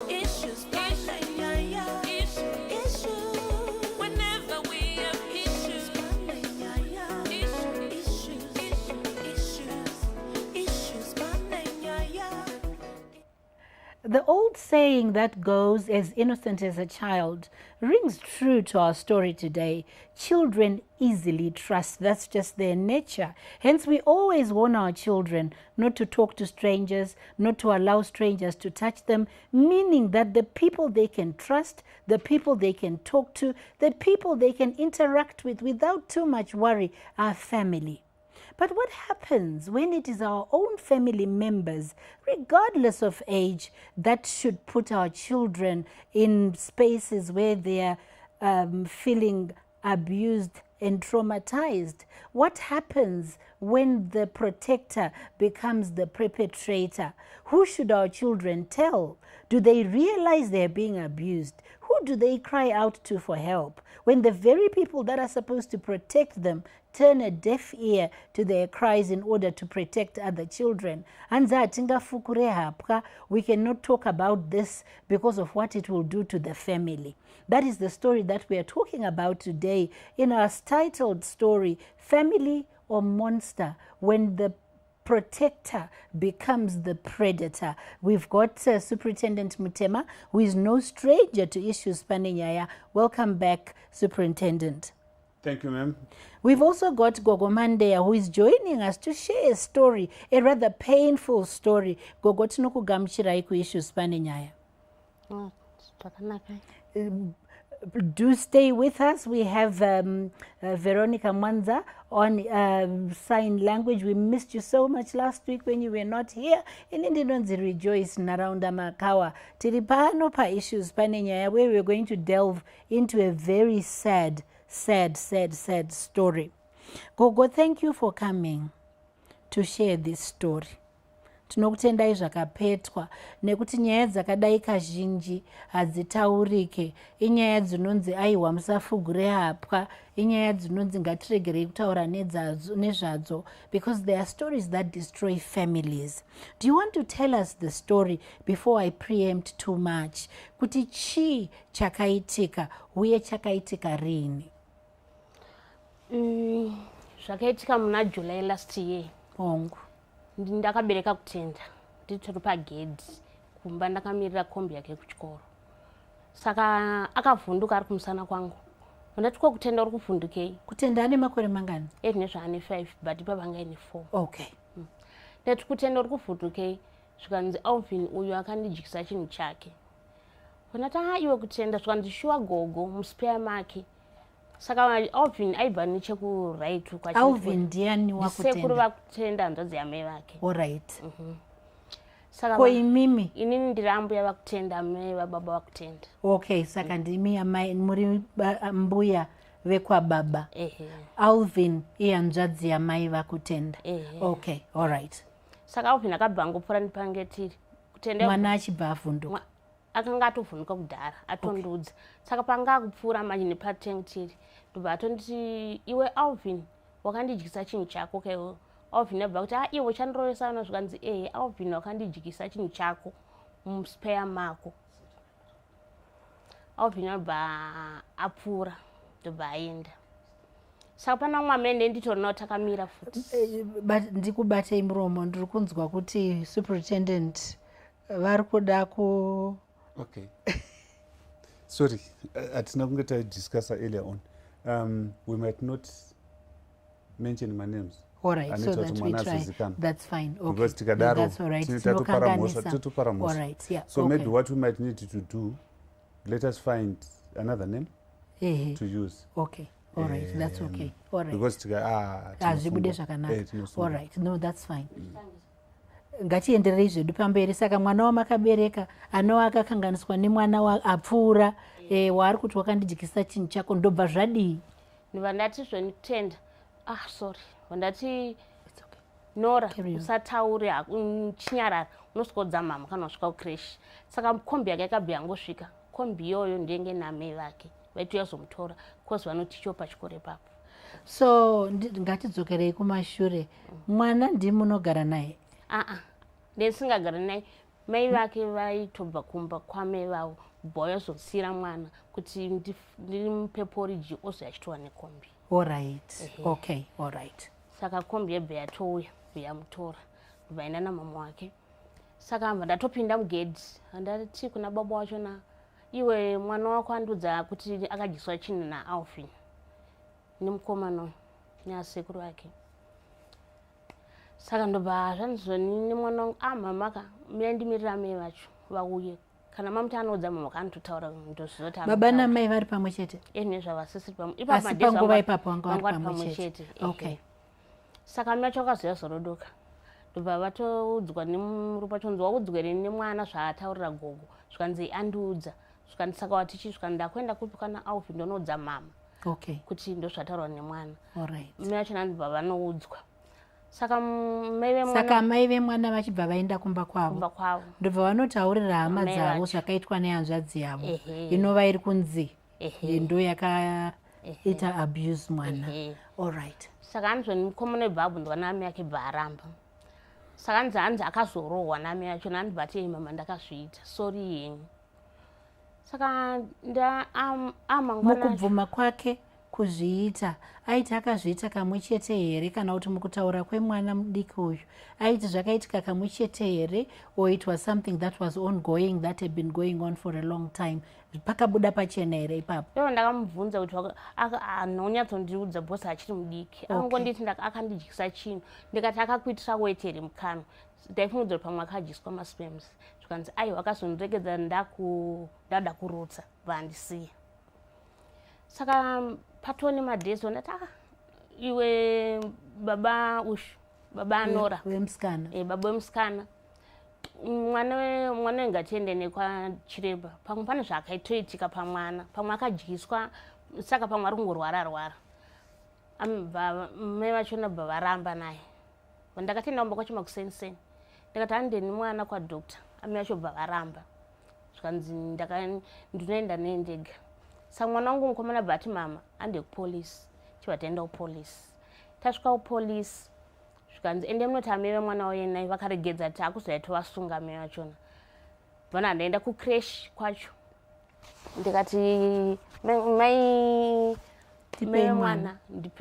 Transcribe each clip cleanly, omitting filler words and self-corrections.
Issues, Pane, Nyaya. Issues. Whenever we have issues, Pane, Nyaya. Issues, Pane, Nyaya. The old saying that goes, as innocent as a child, rings true to our story today. Children easily trust. That's just their nature. Hence, we always warn our children not to talk to strangers, not to allow strangers to touch them, meaning that the people they can trust, the people they can talk to, the people they can interact with without too much worry are family. But what happens when it is our own family members, regardless of age, that should put our children in spaces where they are feeling abused and traumatized? What happens when the protector becomes the perpetrator? Who should our children tell? Do they realize they're being abused? Who do they cry out to for help when the very people that are supposed to protect them turn a deaf ear to their cries in order to protect other children? We cannot talk about this because of what it will do to the family. That is the story that we are talking about today in our titled story, Family or Monster, when the protector becomes the predator. We've got Superintendent Mutema, who is no stranger to issues, Pane, Nyaya. Welcome back, Superintendent. Thank you, ma'am. We've also got Gogo Mandea, who is joining us to share a story, a rather painful story. Gogo, tinokugamuchirai kuissues, Pane, Nyaya. Do stay with us. We have Veronica Mwanza on sign language. We missed you so much last week when you were not here. Inindinonzi rejoice Naranda Makawa. Tiripano pa issues Pane, Nyaya, where we're going to delve into a very sad story. Gogo, thank you for coming to share this story. Tinokutendai zvakapetwa nekuti nyaya dzakadai kazhinji hadzitaurike. Inyaya dzinonzi aiwa musafugure hapwa, inyaya dzinonzi ngatiregerei kutaura nezvadzo, because there are stories that destroy families. Do you want to tell us the story before I preempt too much? Kuti chi chakaitika uye chakaitika rini? Zvakaitika muna July last year. Hongu. Ndakabereka kutenda nditori pagedhi kumba ndakamirira kombi yake kuchikoro. Saka akavhunduka ari kumusana kwangu. Ndati kutenda uri kuvhundukei? Kutenda ane makore mangani? Nezvaane 5 but pavanga ine 4. Okay. Ndati kutenda uri kuvhundukei? Zvikanzi Alvin uyu akandijikisa chinhu chake. Ndati iwe kutenda, zvikanzi shuwa Gogo muspare make. Saka Alvin aibva nechekuright kwacho. Alvin ndiani wakutenda? Sekuru vakutenda, hanzvadzi yamai vake. Alright. Saka ko imimi inini ndiri ambuya vakutenda, mai vababa vakutenda. Okay, saka ndimi amai muri mbuya vekwababa. Alvin iye hanzvadzi yamai vakutenda. Okay, alright. Saka Alvin akabva angopfuura ndipange tiri kutenda. Mwana achibva avhunduka. Akanga atovhunduka kudhara atondudza. Saka panga akupfuura manje nepatengi tiri ndobva atonditi iwe Alvin wakandijikisa chinhu chako kaiwo. Alvin abva kuti iwe chandirovesa na zvikanzi Alvin wakandijikisa chinhu chako muspare mako. Alvin abva apfuura ndobva aenda. Saka pana mumwe amene nditorinawo takamira futi. Ndikubatei muromo, ndiri kunzwa kuti Superintendent vari kuda ku... Okay. Sorry, atina kunge tadiscussa earlier on. We might not mention my names. All right, so that we try. That's fine. Okay. Because tikadaro, that's all right. All right, yeah. So maybe what we might need to do, let us find another name to use. Okay. All right, that's okay. All right. Because all right, no, that's fine. Ngatienderei zvedu pamberi. Saka mwana wamakabereka anova akakanganiswa nemwana apfuura waari kuti wakandijikisa chinhu chako, ndobva zvadii? Ndobva ndati zvenitenda. Sorry. Ndati Nora usataure chinyarara unoswedza mama kana usvika kucrash. Saka kombi yake yakabva yangosvika. Kombi iyoyo ndenge namai vake vaiti yazomutora because vanoti icho pachikoro ipapo. So ngatidzokerei kumashure. Mwana ndiye munogara naye? Ndisingagara naye mai vake vaitobva kumba kwamai vavo kubva vazosiyira mwana kuti ndimupe poriji ozo achitova nekombi. Alright. Okay, alright. Saka kombi yebva yatouya yamutora vaenda namama wake. Saka ambva ndatopinda mugedhi handati kuna baba wachona, iwe mwana wako andudza kuti akadyiswa chinhu naAlvin nemukomana neasekuru vake. Saka ndobva zvanizvoni nemwana wangu mama muyandimirira mai vacho vauye, kana mamuti anodza mama kanototaura ndozvizoti Baba namai vari pamwe chete? Nezvavasisiri pamwe. Asi panguva ipapo vanga vari pamwe chete. Okay. Saka mai vacho vakazoya zorodoka ndobva vatoudzwa nemurume wacho kunzi waudzwa here nemwana zvaataurira gogo, zvikanzi andiudza, zvikanzi saka watichi, zvikanzi ndakuenda kupi kana Alvin ndonoudza mama kuti ndozvataurwa nemwana. Mai vacho nandibva vanoudzwa. Saka mai vemwana vachibva vaenda kumba kwavo ndobva vanotaurira hama dzavo zvakaitwa nehanzvadzi yavo inova iri kunzi ndo yakaita abuse mwana. Alright. Saka anzvoni mukomana webhabhu ndovana mai ake bva aramba. Saka hanzi akazorohwa namai acho nandibva ati mama ndakazviita, sorry henyu. Saka mukubvuma kwake kuzviita aiti akazviita kamwe chete here, kana kuti mukutaura kwemwana mudiki uyu aiti zvakaitika kamwe chete here, or it was something that was ongoing, that had been going on for a long time? Pakabuda pachena here ipapo? Iwo ndakamubvunza kuti anonyatsondiudza bhosi achiri mudiki, angonditi akandidyisa chinhu, ndikati akakuitira weti here mukanwa, ndaifungidzwa kuti pamwe akadyiswa maspams, zvikanzi aiwa akazondiregedza ndada kurutsa vandisiya. Saka patoni madhezi ndati iwe baba baba Anora baba wemusikana, mwana ngatiende nekwachiremba, pamwe pane zvakaitoitika pamwana, pamwe akadyiswa, saka pamwe ari kungorwara. Mai vachona bva varamba naye. Ndakati ndaomba kwachimakuseniseni, ndikati handeni mwana kwadhokta, mai vacho bva varamba, zvikanzi ndinoenda naye ndega. Saka mwana wangu mukomana bva ati mama ande kupolisi, chibva taenda kupolisi. Tasvika kupolisi zvikanzi ende munoti amai vemwana wayenai vakaregedza kuti akuzoitovasunga mai vachona. Vana ndaenda kucresh kwacho, ndikati mai mwana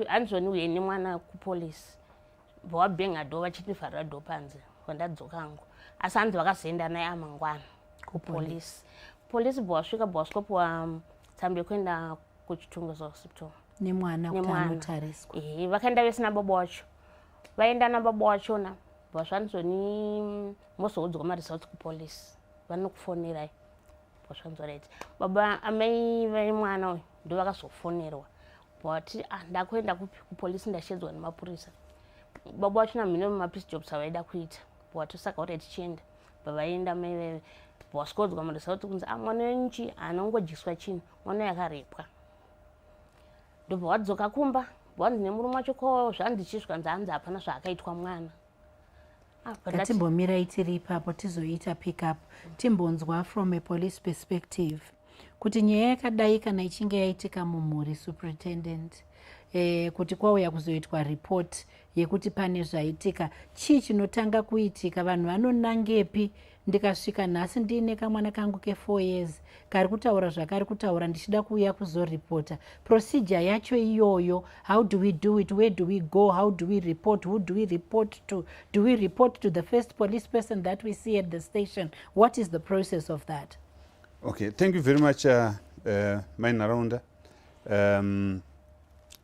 hanzvoni uye nemwana kupolisi, vawabhenga dho vachitivharira dho panze vandadzoka hangu, asi hanzi vakazoenda naye amangwana kupolisi. Polisi bwasvika bwasvikopiwa tsamba yekuenda kuchitunguzo hospital nemwana kuti anotariswa. Vakaenda vese nababa wacho, vaenda nababa wachona bwazvanzoni mozoudzwa maresults kupolisi, vanokufonirai bwazvanzoraiti. Baba amai vemwana uyu ndo vakazofonerwa bwati ndakuenda kupolisi ndashedzwa nemapurisa. Baba wacho namhino mumapisi jobs avaida kuita bwati saka urai tichienda, bavaenda mai veve bwasikodzwa maresults kunzi mwana wenyu anongodyiswa chinhu, mwana yakarepwa. Ndobva wadzoka kumba bwanzi nemurume wacho ko zvanzi zvikanzi hanzi hapana zvaakaitwa mwana. Ngatimbomirai tiri ipapo tizoita pick up, timbonzwa from a police perspective kuti nyaya yakadai kana ichinge yaitika mumhuri superintendent, kuti kwauya kuzoitwa report yekuti pane zvaitika, chii chinotanga kuitika, vanhu vanonangepi? Ndikasvika nhasi ndiine kamwana kangu ke4 years kari kutaura zvakari kutaura, ndichida kuuya kuzoripota. Procedure yacho iyoyo, how do we do it, where do we go, how do we report, who do we report to, do we report to the first police person that we see at the station? What is the process of that? Okay, thank you very much, my Naronda.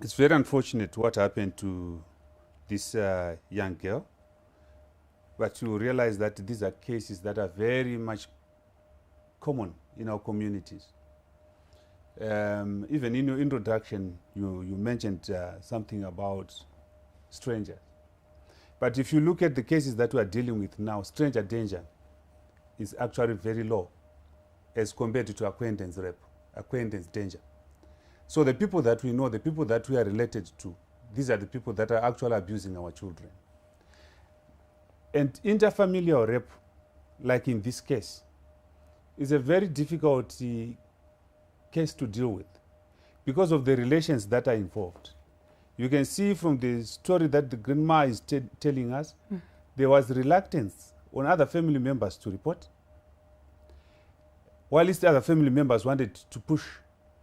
It's very unfortunate what happened to this young girl, but you realize that these are cases that are very much common in our communities. Even in your introduction, you mentioned something about strangers. But if you look at the cases that we are dealing with now, stranger danger is actually very low as compared to acquaintance rape, acquaintance danger. So the people that we know, the people that we are related to, these are the people that are actually abusing our children. And interfamilial rape, like in this case, is a very difficult case to deal with because of the relations that are involved. You can see from the story that the grandma is telling us, there was reluctance on other family members to report, while the other family members wanted to push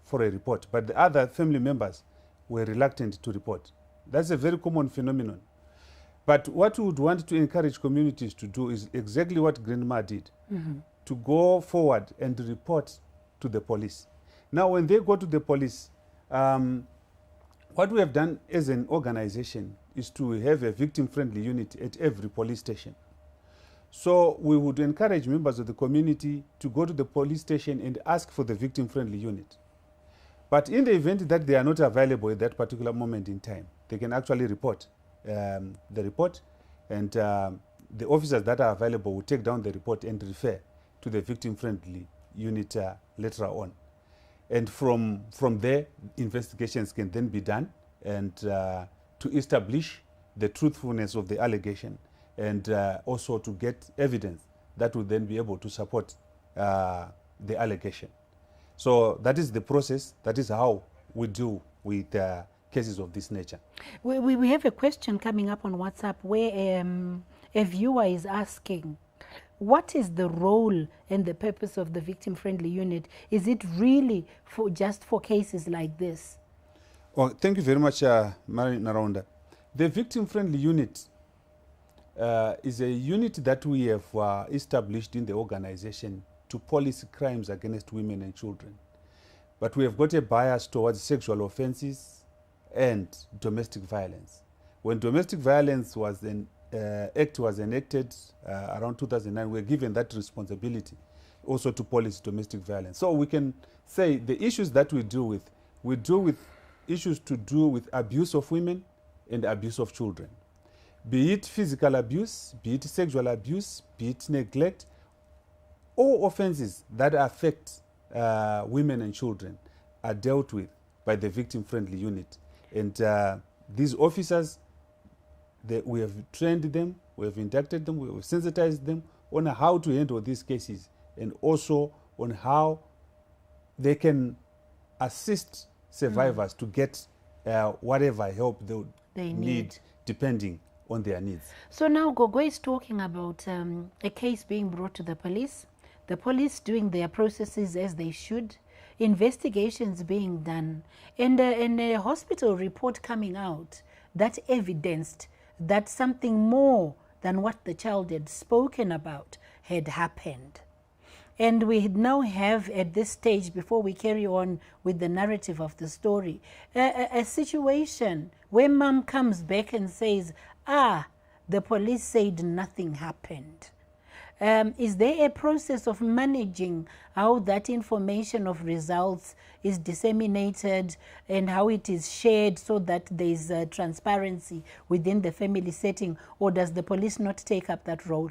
for a report, but the other family members were reluctant to report. That's a very common phenomenon. But what we would want to encourage communities to do is exactly what Grandma did, to go forward and report to the police. Now, when they go to the police, what we have done as an organization is to have a victim-friendly unit at every police station. So we would encourage members of the community to go to the police station and ask for the victim-friendly unit. But in the event that they are not available at that particular moment in time, they can actually report the report, and the officers that are available will take down the report and refer to the victim-friendly unit later on. And from there, investigations can then be done and to establish the truthfulness of the allegation, and also to get evidence that will then be able to support the allegation. So that is the process. That is how we deal with cases of this nature. We have a question coming up on WhatsApp where a viewer is asking, what is the role and the purpose of the victim-friendly unit? Is it really just for cases like this? Well, thank you very much, Mary Naronda. The victim-friendly unit is a unit that we have established in the organization to police crimes against women and children. But we have got a bias towards sexual offenses and domestic violence. When domestic violence was act was enacted around 2009, we were given that responsibility also to police domestic violence. So we can say the issues that we deal with issues to do with abuse of women and abuse of children. Be it physical abuse, be it sexual abuse, be it neglect, all offenses that affect women and children are dealt with by the victim-friendly unit. And these officers, we have trained them, we have inducted them, we have sensitized them on how to handle these cases, and also on how they can assist survivors to get whatever help they need, depending on their needs. So now Gogo is talking about a case being brought to the police doing their processes as they should, investigations being done, and a hospital report coming out that evidenced that something more than what the child had spoken about had happened. And we now have at this stage, before we carry on with the narrative of the story, a situation where mom comes back and says, the police said nothing happened. Is there a process of managing how that information of results is disseminated and how it is shared so that there is transparency within the family setting, or does the police not take up that role?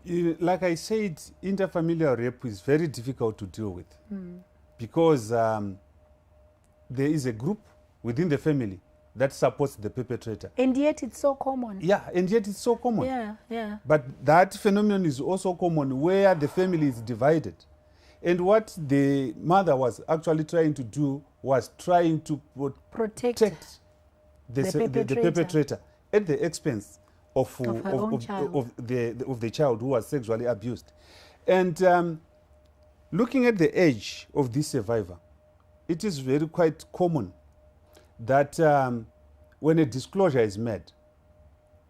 Like I said, interfamilial rape is very difficult to deal with because there is a group within the family that supports the perpetrator. And yet it's so common. Yeah, and yet it's so common. Yeah. But that phenomenon is also common where the family is divided. And what the mother was actually trying to do was trying to protect the perpetrator at the expense of the child who was sexually abused. And looking at the age of this survivor, it is very quite common that when a disclosure is made,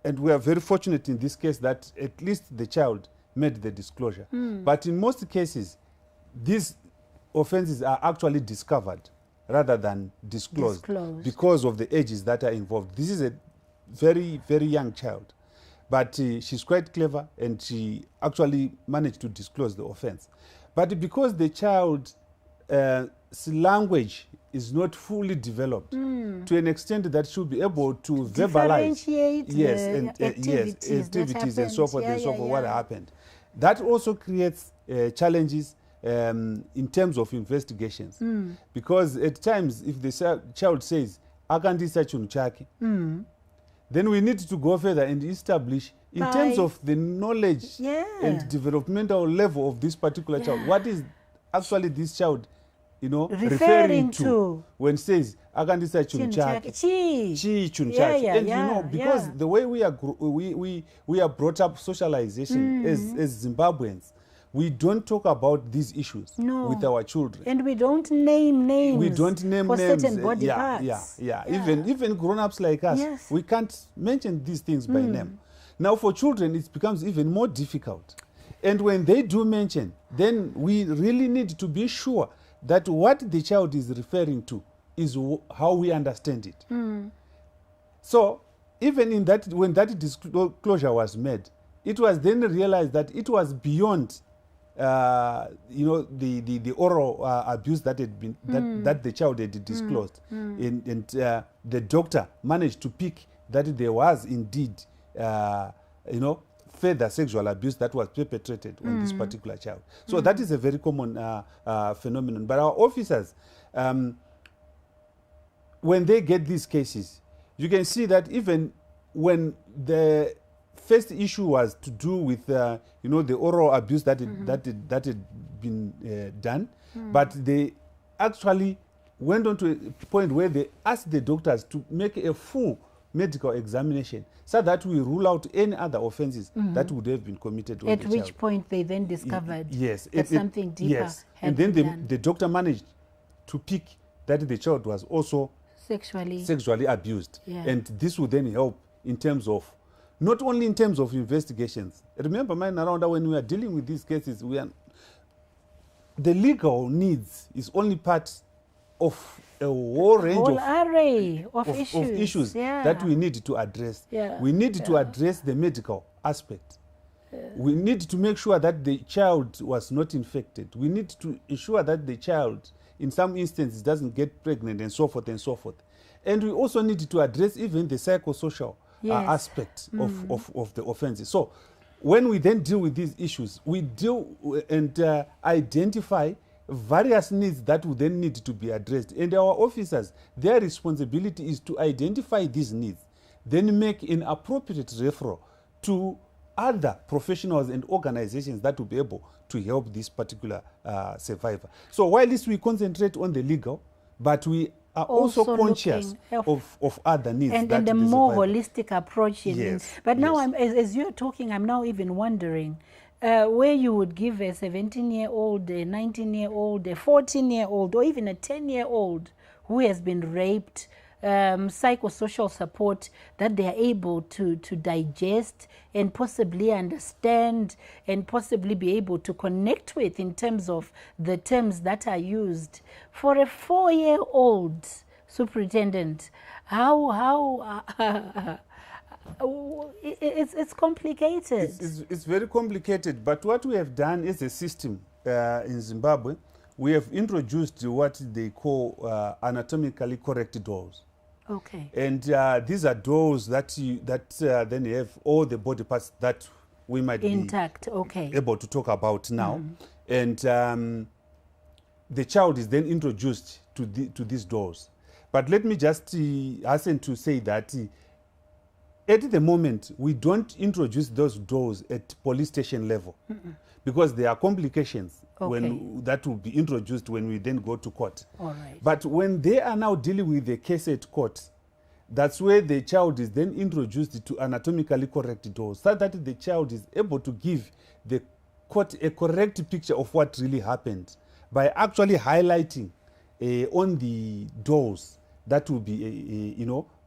and we are very fortunate in this case that at least the child made the disclosure. But in most cases, these offenses are actually discovered rather than disclosed because of the ages that are involved. This is a very, very young child, but she's quite clever and she actually managed to disclose the offense. But because the child's language is not fully developed to an extent that she'll be able to verbalize activities and so forth what happened. That also creates challenges in terms of investigations, because at times if the child says akandisa chinhu chake, then we need to go further and establish in terms of the knowledge and developmental level of this particular child, what is actually this child referring to when says akandisa chinhu chake chii chinhu chacho. And because the way we are brought up, socialization as Zimbabweans, we don't talk about these issues with our children. And we don't name names. We don't name for names. Certain body parts. Even grown-ups like us, we can't mention these things by name. Now for children, it becomes even more difficult. And when they do mention, then we really need to be sure that what the child is referring to is how we understand it. So even in that, when that disclosure was made, it was then realized that it was beyond the oral abuse that had been that the child had disclosed, and the doctor managed to pick that there was indeed further sexual abuse that was perpetrated on this particular child. So that is a very common phenomenon. But our officers, when they get these cases, you can see that even when the first issue was to do with the oral abuse that had been done, but they actually went on to a point where they asked the doctors to make a full medical examination so that we rule out any other offenses that would have been committed on the child. At which point they then discovered that something deeper had and then been done. The doctor managed to pick that the child was also sexually abused. And this would then help in terms of, not only in terms of investigations. Remember, Naranda, when we are dealing with these cases, the legal needs is only part of a whole range array of issues that we need to address. We need to address the medical aspect. We need to make sure that the child was not infected. We need to ensure that the child, in some instances, doesn't get pregnant, and so forth and so forth. And we also need to address even the psychosocial aspect of the offenses. So when we then deal with these issues, we deal and identify various needs that would then need to be addressed. And our officers, their responsibility is to identify these needs, then make an appropriate referral to other professionals and organizations that will be able to help this particular survivor. So while this we concentrate on the legal, but we are also conscious of other needs. And a more holistic approach. But now, as you're talking, I'm now even wondering, where you would give a 17-year-old, a 19-year-old, a 14-year-old, or even a 10-year-old who has been raped, psychosocial support that they are able to digest and possibly understand and possibly be able to connect with in terms of the terms that are used. For a 4-year-old superintendent, it's complicated. It's very complicated, but what we have done as a system in Zimbabwe, we have introduced what they call anatomically correct dolls. Okay. And these are dolls that then have all the body parts that we might intact, be able to talk about now. And the child is then introduced to these dolls. But let me just hasten to say that at the moment, we don't introduce those dolls at police station level because there are complications when that will be introduced when we then go to court. All right. But when they are now dealing with the case at court, that's where the child is then introduced to anatomically correct dolls so that the child is able to give the court a correct picture of what really happened by actually highlighting on the dolls that will be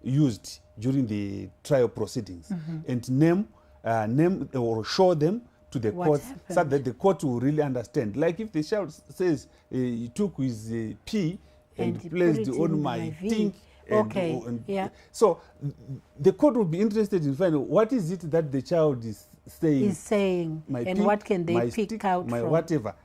used during the trial proceedings and name or show them to the court so that the court will really understand. Like if the child says he took his pee and placed it on my thing. So the court will be interested in finding what is it that the child is saying and pink, what can they pick stick, out from whatever.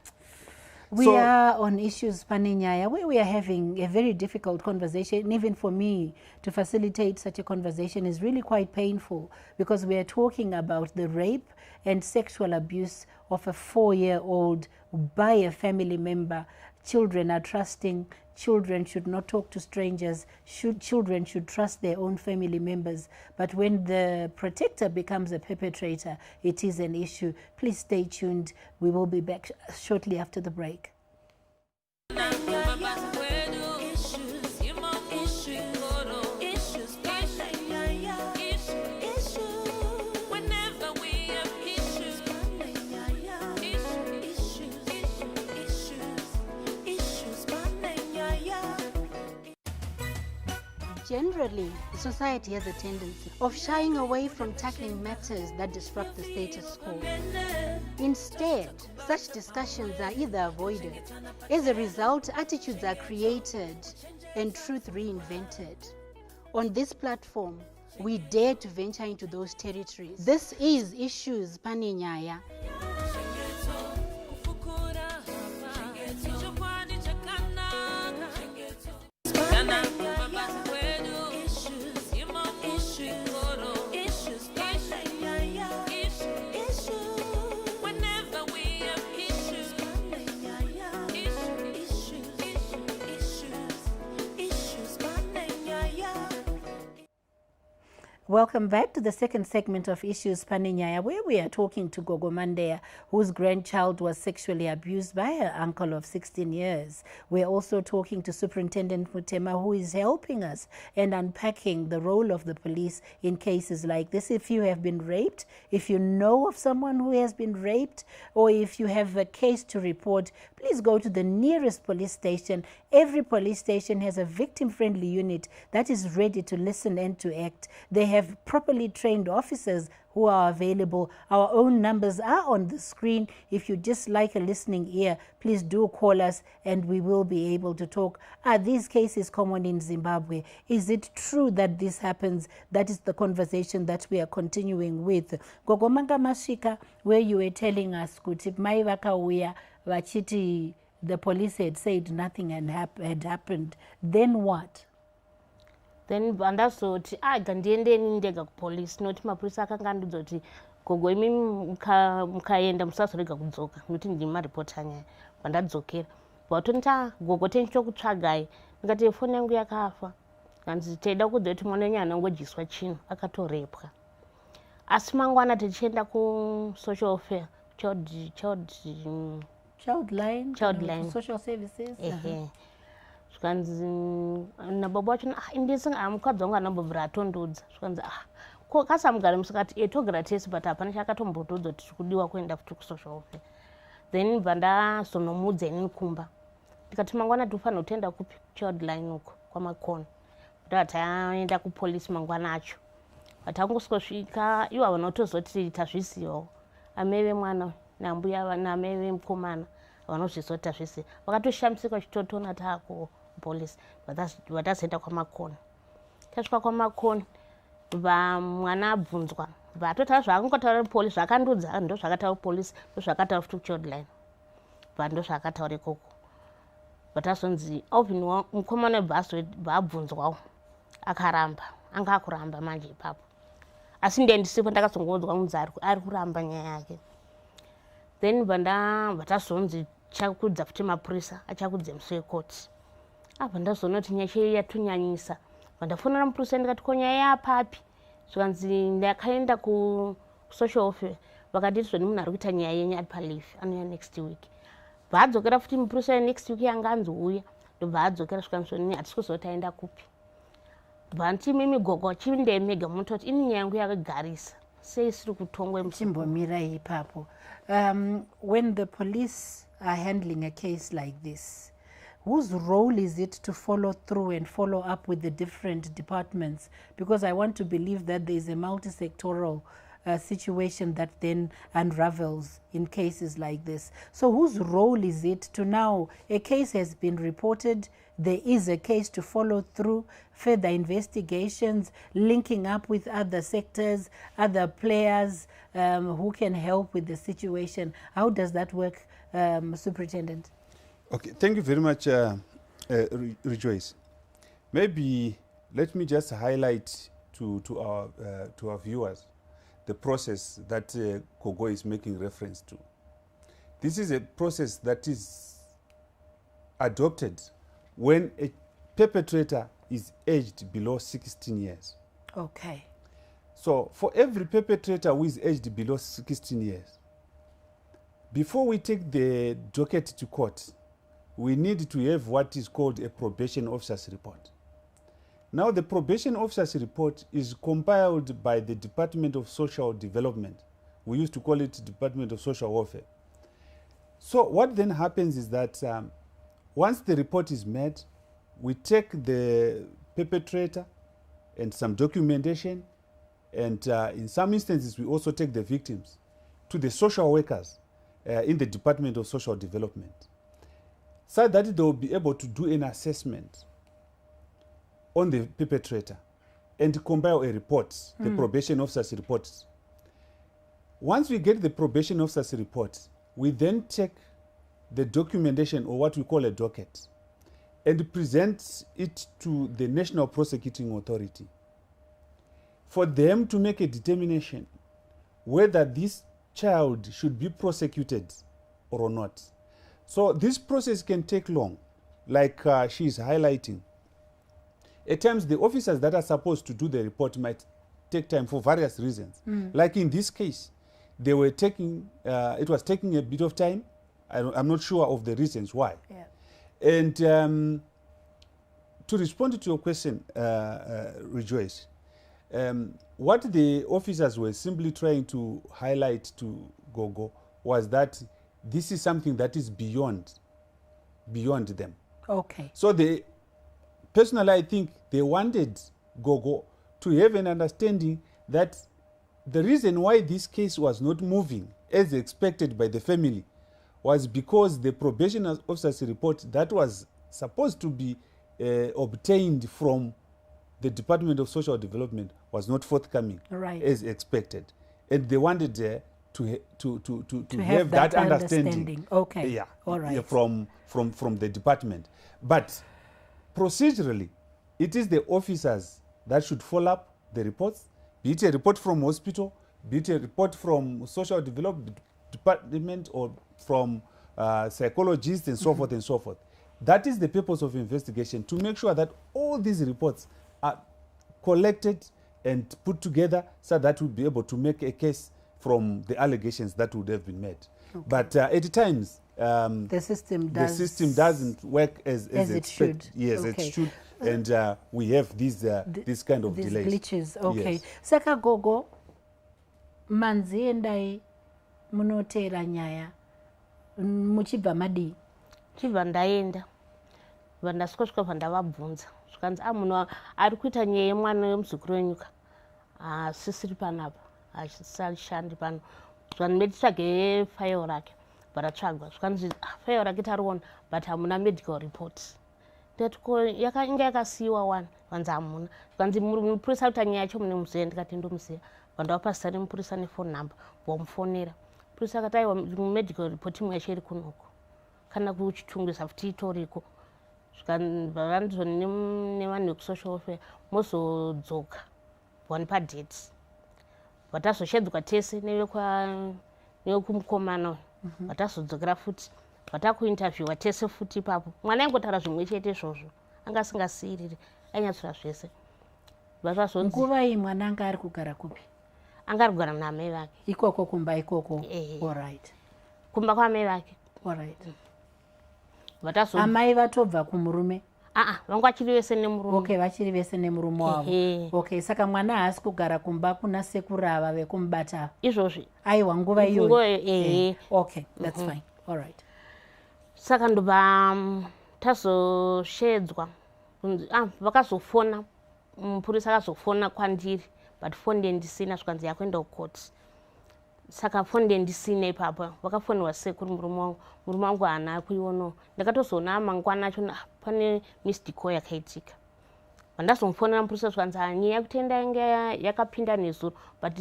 We are on issues, Pane Nyaya, where we are having a very difficult conversation. And even for me, to facilitate such a conversation is really quite painful because we are talking about the rape and sexual abuse of a 4-year-old by a family member. Children are trusting. Children should not talk to strangers. Children should trust their own family members. But when the protector becomes a perpetrator, it is an issue. Please stay tuned. We will be back shortly after the break. Generally, society has a tendency of shying away from tackling matters that disrupt the status quo. Instead, such discussions are either avoided. As a result, attitudes are created and truth reinvented. On this platform, we dare to venture into those territories. This is Issues Pane, Nyaya. Welcome back to the second segment of Issues Pane, Nyaya, where we are talking to Gogo Mandea, whose grandchild was sexually abused by her uncle of 16 years. We're also talking to Superintendent Mutema, who is helping us and unpacking the role of the police in cases like this. If you have been raped, if you know of someone who has been raped, or if you have a case to report, please go to the nearest police station. Every police station has a victim-friendly unit that is ready to listen and to act. They have properly trained officers who are available. Our own numbers are on the screen. If you just like a listening ear, please do call us and we will be able to talk. Are these cases common in Zimbabwe? Is it true that this happens? That is the conversation that we are continuing with. Gogomanga Mashika, where you were telling us, kuti mai vakauya vachiti the police had said nothing had happened. Then what? Then vandazoti gandiendeni ndega kupolisi noti mapurisa akanga andiudza kuti gogo imi mukaenda musazorega kudzoka nokuti ndini maripota nyaya. Vandadzokera vatonita gogo tenchitokutsvagai ndikati foni yangu yakafa kanzi teida kuudza kuti mwana wenyu anongodyiswa chino akatorepwa. Asi mangwana tichienda kusocial welfare childline social services. Zvikanzi nababa wacho indisinga mukadzi wangu anambobvira atondodza. Zvikanzi kasamugara musakati togara tese but hapana chakatombotodza kuti tiri kudiwa kuenda futi kusocial welfare. Then bva ndazonomudza inini kumba ndikati mangwana tinofanira kutoenda kupi childline uko kwamakona kuti taenda kupolisi mangwana acho. Vatangosvika ivo vanotozoti tazvizivawo ameve mwana nambuya nameve mukomana vanozviziva kuti tazviziva vakatoshamisika vachitotona taako polisi vatazoenda kwamakona. Tasvika kwamakona mwana abvunzwa vatotara zvakangotaura polisi zvakandudza ndo zvakataura polisi ndo zvakataura futi kuchildline ndo zvakataura ikoko. Vatazonzi obvin mukomana vabvunzwawo akaramba anga akuramba manje ipapo. Asi ndiye ndisipo ndakazongodzwa kunzi ari kuramba nyaya yake. Then vatazonzi chakudza futi mapurisa achakudza musi wekoti. Apa ndazoona kuti nyaya yatunyanyisa. Vandafonera mupurisa ndikati ko nyaya yapapi. Zvikanzi ndakaenda kusocial welfare vakanditi zvoni munhu ari kuita nyaya yenyu ari paleave anouya next week. Vaadzokera futi mupurisa next week yanga anzouya ndobva adzokera zvikanzi zvoni hatisi kuziva kuti aenda kupi. Vanti mimi gogo chindemega munototi ini nyaya yangu yakagarisa sei isiri kutongwa chimbomira ipapo. When the police are handling a case like this, whose role is it to follow through and follow up with the different departments? Because I want to believe that there is a multi-sectoral situation that then unravels in cases like this. So whose role is it to now, a case has been reported, there is a case to follow through, further investigations, linking up with other sectors, other players who can help with the situation. How does that work, Superintendent? Okay, thank you very much, Rejoice. Maybe let me just highlight to our viewers the process that Gogo is making reference to. This is a process that is adopted when a perpetrator is aged below 16 years. Okay. So for every perpetrator who is aged below 16 years, before we take the docket to court, we need to have what is called a probation officer's report. Now, the probation officer's report is compiled by the Department of Social Development. We used to call it Department of Social Welfare. So what then happens is that once the report is made, we take the perpetrator and some documentation, and in some instances we also take the victims to the social workers in the Department of Social Development, so that they will be able to do an assessment on the perpetrator and compile a report, the probation officer's report. Once we get the probation officer's report, we then take the documentation, or what we call a docket, and present it to the National Prosecuting Authority for them to make a determination whether this child should be prosecuted or not. So this process can take long, like she is highlighting. At times, the officers that are supposed to do the report might take time for various reasons. Like in this case, they were taking, it was taking a bit of time. I'm not sure of the reasons why. Yeah. And to respond to your question, Rejoice, what the officers were simply trying to highlight to Gogo was that this is something that is beyond them. Okay. So they, personally, I think they wanted Gogo to have an understanding that the reason why this case was not moving as expected by the family was because the probation officer's report that was supposed to be obtained from the Department of Social Development was not forthcoming as expected, and they wanted to have that understanding. Okay. Yeah. All right. Yeah, from the department, but procedurally, it is the officers that should follow up the reports, be it a report from hospital, be it a report from social development department, or from psychologists and so forth and so forth. That is the purpose of investigation, to make sure that all these reports are collected and put together so that we'll be able to make a case from the allegations that would have been made. Okay. But at times, the system doesn't work as it should. Yes, okay. it should. And we have these kind of these delays. Glitches. Okay. Yes. Saka Gogo, manzi endai munotera Nyaya muchibva madi. Chibva ndaenda. Vandasvika pandavabvunza. Zvikanzi munhu ari kuita nyaya yemwana wemuzukuru wenyuka. Sisiri panapa. Asishandi pano. Zvikanzi meditsvage file rake. Baratsvagwa. Zvikanzi file rake tariona, but hamuna medical report. Ndikati inga yakasiyiwa wani. Zvikanzi hamuna. Zvikanzi mupurisa kuti Nyaya yacho munemuziva. Ndikati ndomuziva. Vandavapa zita remupurisa nefone number. Vamufonera. Mupurisa akati aiwa medical report imwe yacho iri kunoku. Kana kuchitungisa futi itoriko. Vantu nevanhu vekusocial welfare mozodzoka one padate vatazoshedzwa tese nevekumukomana vatazodzokera futi vatakuinterviewa tese futi ipapo. Mwana aingotaura zvimwe chete izvozvo, anga asingasiyiriri, ainyatsura zvese. Nguva iyi mwana anga ari kugara kupi? Anga ari kugara naamai vake. Ikoko kumba ikoko. All right. Kumba kwaamai vake. All right. Amai vatobva kumurume? Vangu vachiri vese nemurume. Okay, vachiri vese nemurume wavo. Okay, saka mwana haasi kugara kumba kuna sekuru ava vekumubata izvozvi. Aiwa, nguva iyoyo. Okay, that's fine. All right. Saka ndobva tazoshedzwa. Vakazofona, mupurisa akazofona kwandiri, but phone ndendisina, zvikanzi yakuenda kukoti. Saka phone ndendisina ipapo, vakafonera sekuru murume wangu haana kuionawo. Ndakatozoona mangwana acho pane missed call yakaitika. Vandazomufonera mupurisa zvikanzi Nyaya yekutenda yanga yakapinda nezuro, but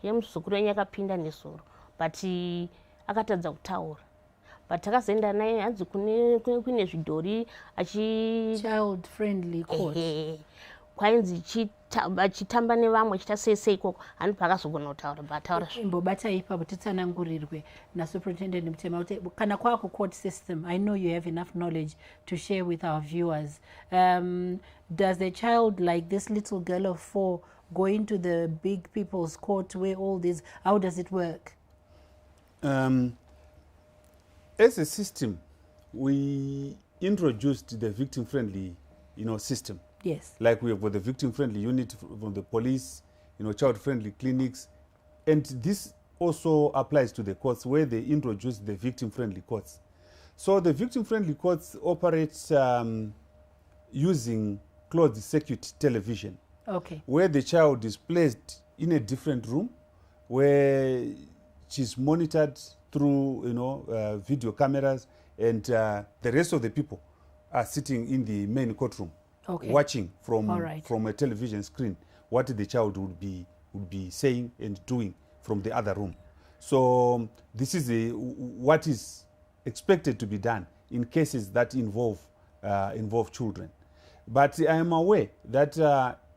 yemuzukuru wenyu yakapinda nezuro, but akatadza kutaura. But takazoenda naye hanzi kune zvidhori child friendly court. Kwainzi achitamba nevamwe achita sei ikoko, hani pakazogona kutaura bataura imbobata ipapo titsanangurirwe naSuperintendent Mutema kuti kana kwako court system. I know you have enough knowledge to share with our viewers. Does a child like this little girl of 4 go into the big people's court where all this, how does it work? As a system, we introduced the victim-friendly, system. Yes. Like we have got the victim-friendly unit from the police, child-friendly clinics, and this also applies to the courts where they introduce the victim-friendly courts. So the victim-friendly courts operate using closed-circuit television, Okay. where the child is placed in a different room, where she's monitored through, video cameras, and the rest of the people are sitting in the main courtroom, Okay. watching from All right. from a television screen what the child would be saying and doing from the other room. So this is what is expected to be done in cases that involve children. But I am aware that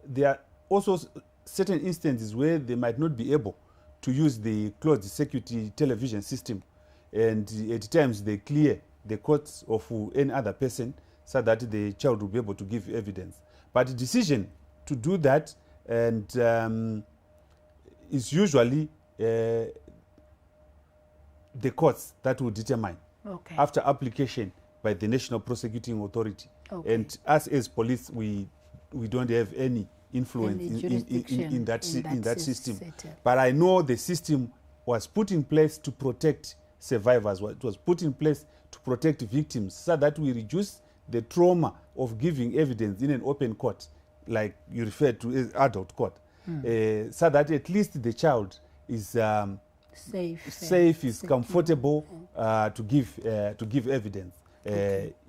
there are also certain instances where they might not be able to use the closed circuit television system, and at times they clear the courts of any other person so that the child will be able to give evidence. But the decision to do that and is usually the courts that will determine, Okay. after application by the National Prosecuting Authority. Okay. And us as police, we don't have any influence Any in jurisdiction that system. setup. But I know the system was put in place to protect survivors. It was put in place to protect victims so that we reduce the trauma of giving evidence in an open court, like you referred to as adult court, so that at least the child is safe, is comfortable to give evidence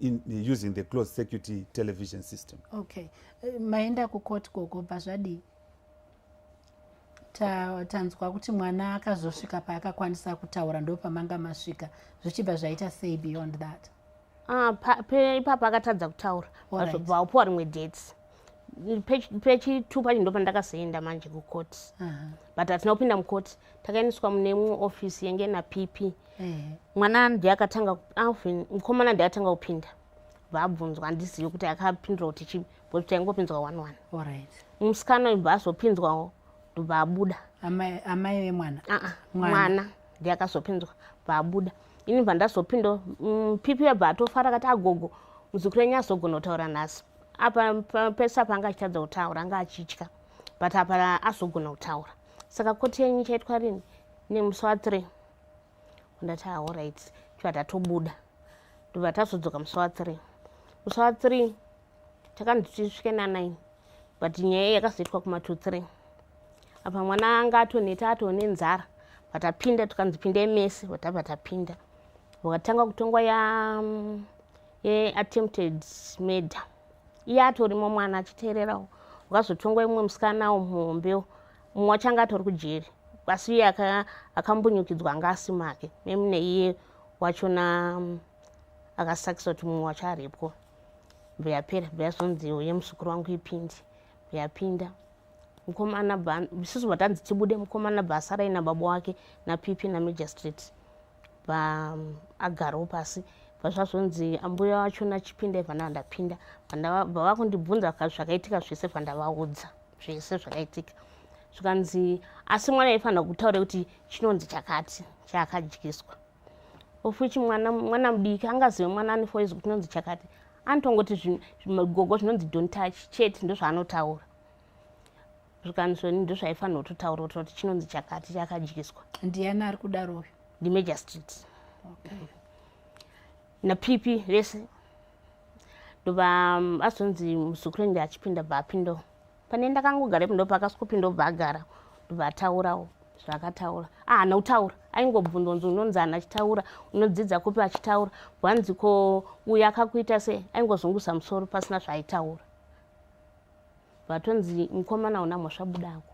in using the closed circuit television system. Okay. Maenda kukoti koko pazvadi tanzwa kuti mwana akazosvika paakakwanisa kutaura ndo pamanga masvika zvichibva zvaita sei beyond that? Ipapo akatadza kutaura vapuwa rimwe dates pechi2 pacho ndo pandakazoenda manje kukoti. But hatina kupinda mukoti, takaendeswa mune mumwe ofisi yenge naPP. Mwana mukomana ndiye akatanga kupinda, vabvunzwa handizivi kuti akapindura kuti chii, but taingopinzwa 1-1. Alright. Musikana ibva azopinzwawo ndobva abuda. Amai vemwana? Mwana ndiye akazopinzwa bva ini bva ndazopinda pipi webva atofara akati agogo muzukuru wenyu azogona kutaura nhasi. Apa pese panga achitadza kutaura anga achitya, but apa azogona kutaura. Saka koti yenyu ichaitwa rini? Nemusi wa3 ndati alright, chibva tatobuda ndobva tazodzoka musi wa3. Musi wa3 takanzi tisvike na9, but nyaya yakazoitwa kuma2-3. Apa mwana anga atoneta atonenzara, vatapinda tukanzi pindai mese, vatabva tapinda. Vakatanga kutongwa attempted murder. Iye atorimo mwana achiteererawo. Vakazotongwa imwe musikana muhombewo, mumwe wachanga atori kujeri, asi iye akambunyikidzwa anga asi make. Memune iye wachona akasakisa kuti mumwe wacho aripwa. Yapera yazonzi yemuzukuru wangu ipindi. Yapinda. Mukomana isusu vatanzi tibude, mukomana basa raina baba wake naPP naMagistrate agarawo pasi. Zvazvazonzi ambuya wacho nachipinda ivana ndapinda, vakundibvunza zvakaitika zvese vandavaudza zvese zvakaitika. Zvikanzi asi mwana aifanira kutaura kuti chinonzi chakati chaakadyiswa. Ofuchi mwana mudiki angazive mwana ane 4 years kuti chinonzi chakati, anotongoti zvigogo zvinonzi don't touch chete ndozvaanotaura. Zvikanzoni ndozvaifanira kutotaura kuti chinonzi chakati chakadyiswa. Ndiani ari kudaro? NdiMagistrate. Okay. naPP vese ndobva azonzi muzukuru wenyu achipinda bva apindawo. Pane ndakangogarepo ndo pakasvikopindawo bva agara ndobva ataurawo zvakataura. Haana kutaura, aingobvunzwa nzi unonzi hana achitaura, unodzidza kupi achitaura, bvanzi ko uyo akakuita sei, aingozungusa musoro pasina zvaaitaura. Vatonzi mukomana una mhosva budako.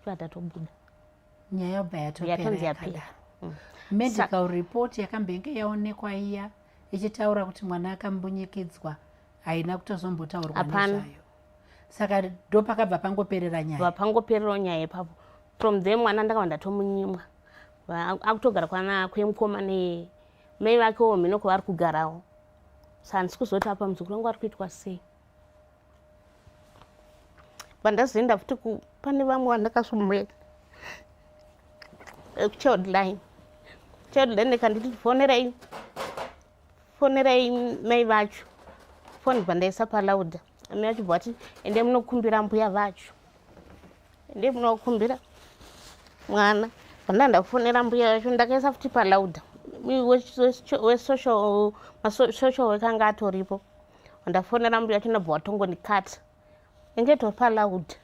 Atatobuda. Nyaya yobva yatonzi yapera. Medical report yakambenge yaonekwa iya ichitaura kuti mwana akambunyikidzwa, haina kutozombotaurwa nezvayo. Saka ndo pakabva pangoperera nyaya. Pangoperera nyaya ipapo. From there mwana ndakabva ndatomunyimwa. Akutogara kwana kwemukomana mai vake womhino kwavari kugarawo. Saka handisi kuzoti apa muzukuru wangu ari kuitwa sei. Pandazoenda futi pane vamwe vandakasumira childline ndikanditi fonerai ndafonerei mai vacho foni pandaisa palauda mai vacho bvati ende munokumbira mbuya vacho ende munokumbira mwana panda ndafonera mbuya vacho ndakaisa futi palauda wesocial wekanga atoripo ndafonera mbuya vacho ndabva watongondikata enge topalauda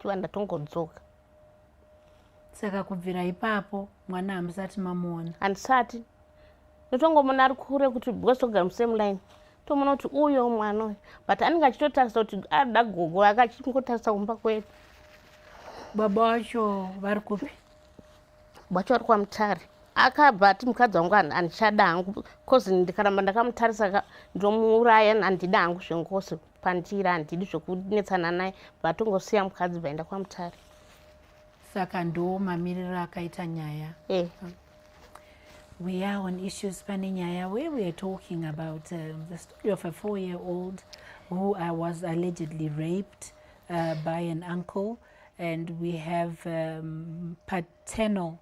chiva ndatongodzoka. Saka kubvira ipapo mwana hamusati mamuona? Handisati. Ndotongomona ari kure kuti bwesogara musame line. Tomona kuti uyo mwana uyu. But anenge achitotarisa kuti ada gogo akachingotarisa kumba kwedu. Baba vacho vari kupi? Vacho vari kwaMutare. Akabva ati mukadzi wangu handichada hangu kozi ndikaramba ndakamutarisa ndomuuraya handida hangu zvengosi pandira handidi zvekunetsana naye vatongosiya mukadzi vaenda kwaMutare. Saka ndo mamiriro akaita Nyaya. We are on Issues Pane Nyaya, where we are talking about the story of a 4-year-old who was allegedly raped by an uncle, and we have paternal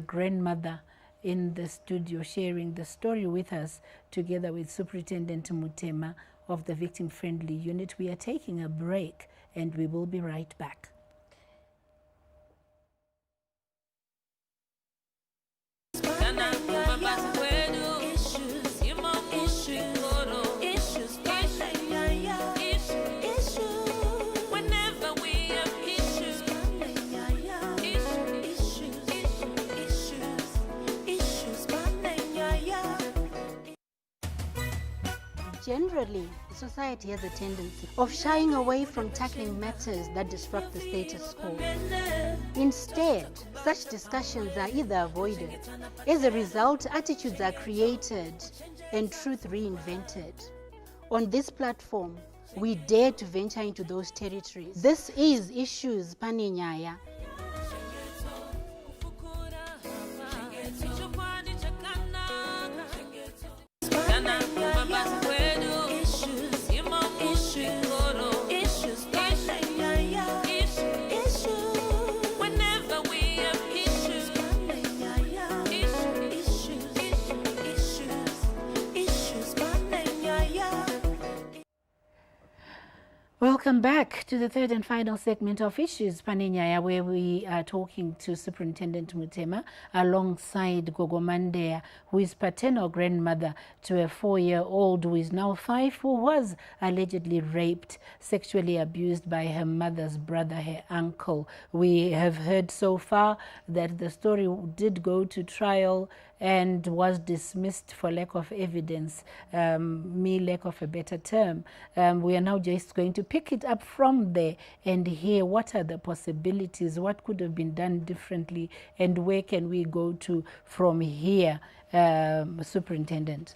grandmother in the studio sharing the story with us, together with Superintendent Mutema of the Victim Friendly Unit. We are taking a break and we will be right back. Generally, society has a tendency of shying away from tackling matters that disrupt the status quo. Instead, such discussions are either avoided. As a result, attitudes are created and truth reinvented. On this platform, we dare to venture into those territories. This is Issues Pane Nyaya. Welcome back to the third and final segment of Issues Pane Nyaya, where we are talking to Superintendent Mutema alongside Gogo Mandea, who is paternal grandmother to a 4-year-old who is now 5, who was allegedly raped, sexually abused by her mother's brother, her uncle. We have heard so far that the story did go to trial and was dismissed for lack of evidence, lack of a better term. We are now just going to pick it up from there and hear what are the possibilities, what could have been done differently, and where can we go to from here, Superintendent.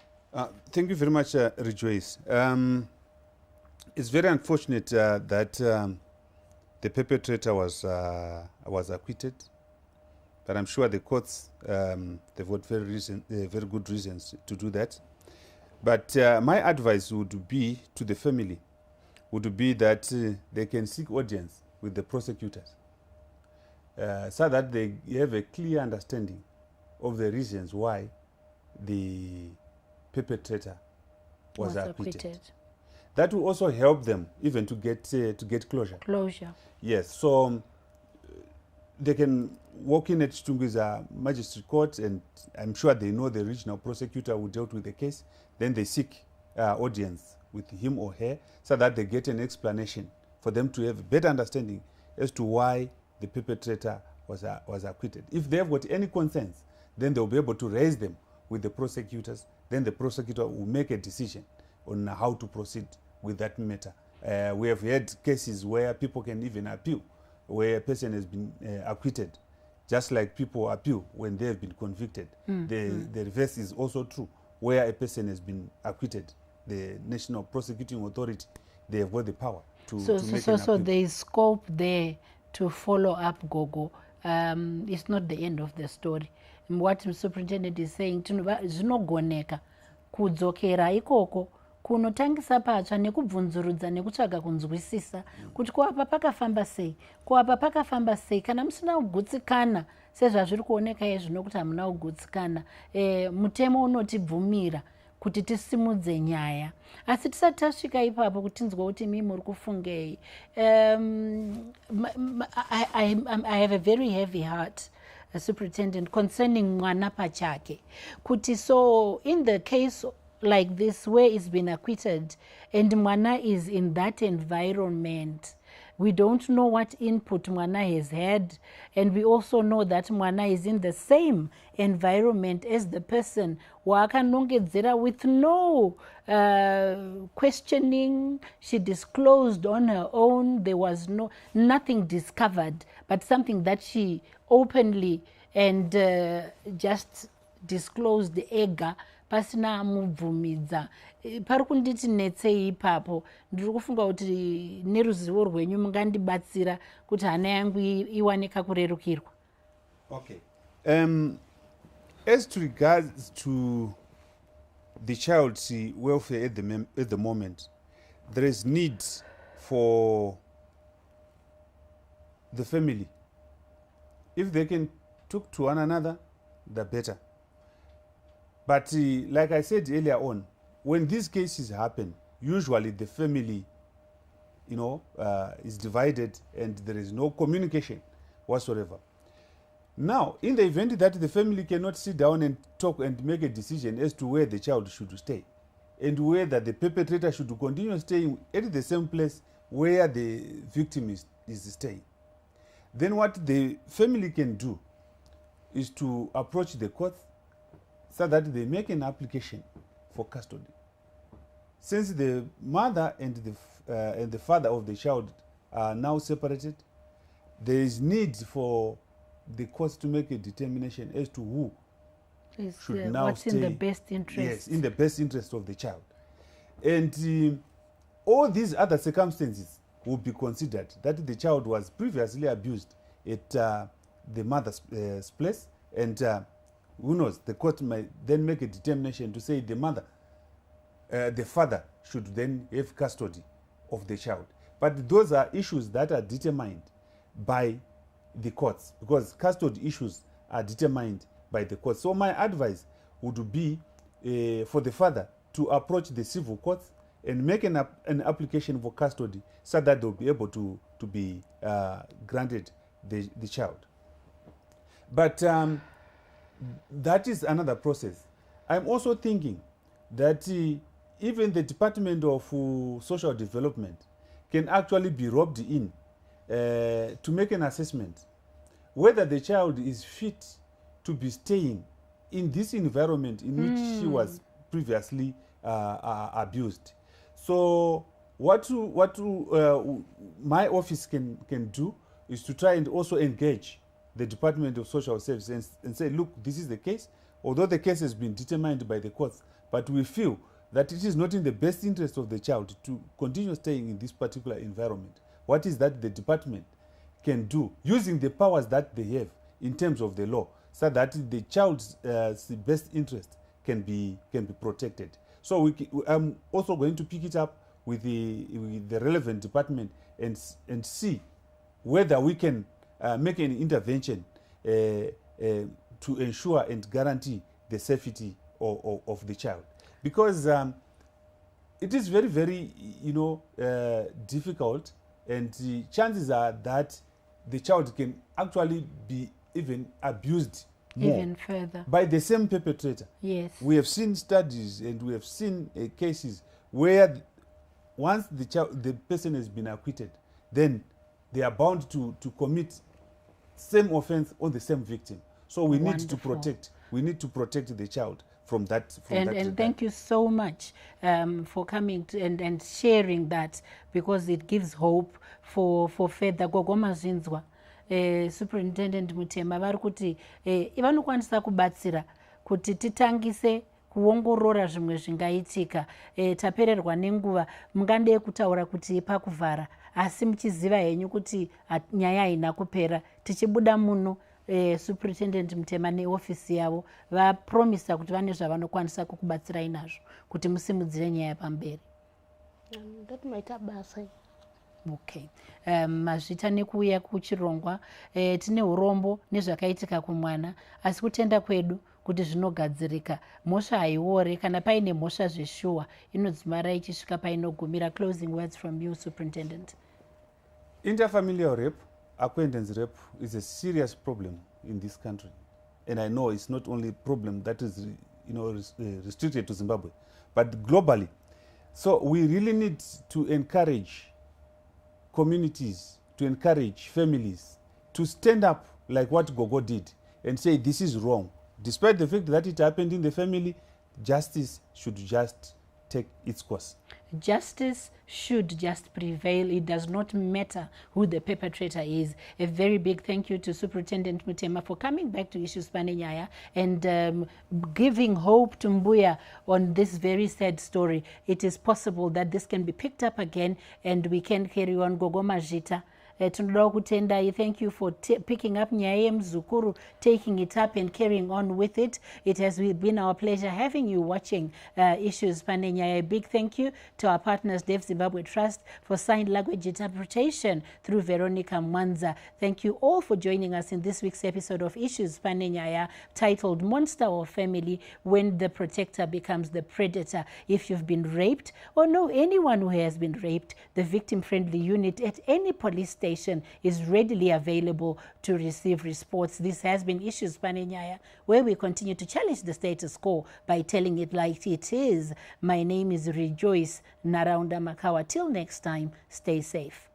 Thank you very much, Rejoice. It's very unfortunate that the perpetrator was acquitted. But I'm sure the courts, they've got very good reasons to do that. But my advice would be to the family, would be that they can seek audience with the prosecutors so that they have a clear understanding of the reasons why the perpetrator was acquitted. That will also help them even to get closure. Yes, so they can walk in at Chitungwiza Magistrate Court, and I'm sure they know the regional prosecutor who dealt with the case. Then they seek audience with him or her so that they get an explanation for them to have a better understanding as to why the perpetrator was acquitted. If they have got any concerns, then they'll be able to raise them with the prosecutors. Then the prosecutor will make a decision on how to proceed with that matter. We have had cases where people can even appeal, where a person has been acquitted, just like people appeal when they have been convicted. The reverse is also true, where a person has been acquitted. The National Prosecuting Authority, they have got the power to make an appeal. So there is scope there to follow up, Gogo. It's not the end of the story. What the superintendent is saying, zinogoneka kudzokera ikoko kunotangisa patsva nekubvunzurudza nekutsvaga kunzwisisa kuti ko apa pakafamba sei, ko apa pakafamba sei. Kana musina kugutsikana sezvazviri kuoneka zvino kuti hamuna kugutsikana, mutemo unotibvumira kuti tisimudze nyaya. Asi tisati tasvika ipapo kuti tinzwe kuti mimi muri kufungei. I have a very heavy heart, Superintendent, concerning mwana pachake. Kuti so in the case like this where he's been acquitted and mwana is in that environment, we don't know what input mwana has had, and we also know that mwana is in the same environment as the person wakanongedzera with no questioning. She disclosed on her own. There was nothing discovered, but something that she openly and just disclosed ega pasina amubvumidza. Pari kunditi netsei ipapo. Ndiri kufunga kuti neruzivo rwenyu mungandibatsira kuti hana yangu iwane kakurerukirwa. Okay. As to regards to the child's welfare at the moment, there is need for the family. If they can talk to one another, the better. But like I said earlier on, when these cases happen, usually the family, is divided and there is no communication whatsoever. Now, in the event that the family cannot sit down and talk and make a decision as to where the child should stay, and whether the perpetrator should continue staying at the same place where the victim is staying, then what the family can do is to approach the court so that they make an application for custody. Since the mother and the father of the child are now separated, there is need for the court to make a determination as to who should now what's stay. in the best interest. Yes, in the best interest of the child. And all these other circumstances will be considered, that the child was previously abused at the mother's place, and who knows, the court might then make a determination to say the father should then have custody of the child. But those are issues that are determined by the courts, because custody issues are determined by the courts. So my advice would be for the father to approach the civil courts and make an application for custody so that they'll be able to be granted the child. But that is another process. I'm also thinking that even the Department of Social Development can actually be roped in to make an assessment whether the child is fit to be staying in this environment in which she was previously abused. So what my office can do is to try and also engage the Department of Social Services and say, look, this is the case. Although the case has been determined by the courts, but we feel that it is not in the best interest of the child to continue staying in this particular environment. What is that the department can do using the powers that they have in terms of the law, so that the child's best interest can be protected? So I'm also going to pick it up with the relevant department and see whether we can make an intervention to ensure and guarantee the safety of the child, because it is very, very difficult, and the chances are that the child can actually be even abused more Even further. by the same perpetrator. Yes. We have seen studies and we have seen cases where once the person has been acquitted, then they are bound to commit same offense on the same victim. So we need to protect. We need to protect the child from that. And thank you so much for coming and sharing that, because it gives hope for further. Gogomazinzwa, Superintendent Mutema vari kuti vanokwanisa kubatsira kuti titangise kuongorora zvimwe zvingaitika. Tapererwa nenguva, mungandee kutaura kuti pakuvhara, asi muchiziva henyu kuti nyaya haina kupera. Tichibuda muno superintendent Mutema neofisi yavo vapromisa kuti vane zvavanokwanisa kukubatsirai nazvo kuti musimudzire nyaya pamberi. Ndoti maita basa. Okay. Mazvita nekuuya kuchirongwa tine urombo nezvakaitika kumwana asi kutenda kwedu kuti zvinogadzirika. Mhosva haiore kana paine mhosva zveshuwa inodzimara ichisvika painogumira. Closing words from you, Superintendent. Interfamilial rape, acquaintance rape, is a serious problem in this country, and I know it's not only a problem that is, restricted to Zimbabwe, but globally. So we really need to encourage communities, to encourage families to stand up like what Gogo did and say this is wrong. Despite the fact that it happened in the family, justice should just take its course. Justice should just prevail. It does not matter who the perpetrator is. A very big thank you to Superintendent Mutema for coming back to Issues Pane Nyaya and giving hope to Mbuya on this very sad story. It is possible that this can be picked up again and we can carry on. Gogo Majita. Tinoda kutendai. Thank you for picking up Nyaya Mzukuru, taking it up and carrying on with it. It has been our pleasure having you watching Issues Pane Nyaya. A big thank you to our partners, Deaf Zimbabwe Trust, for sign language interpretation through Veronica Mwanza. Thank you all for joining us in this week's episode of Issues Pane Nyaya, titled Monster or Family, When the Protector Becomes the Predator. If you've been raped or know anyone who has been raped, the victim-friendly unit at any police station is readily available to receive reports. This has been Issues Pane Nyaya, where we continue to challenge the status quo by telling it like it is. My name is Rejoice Naraunda Makawa. Till next time, stay safe.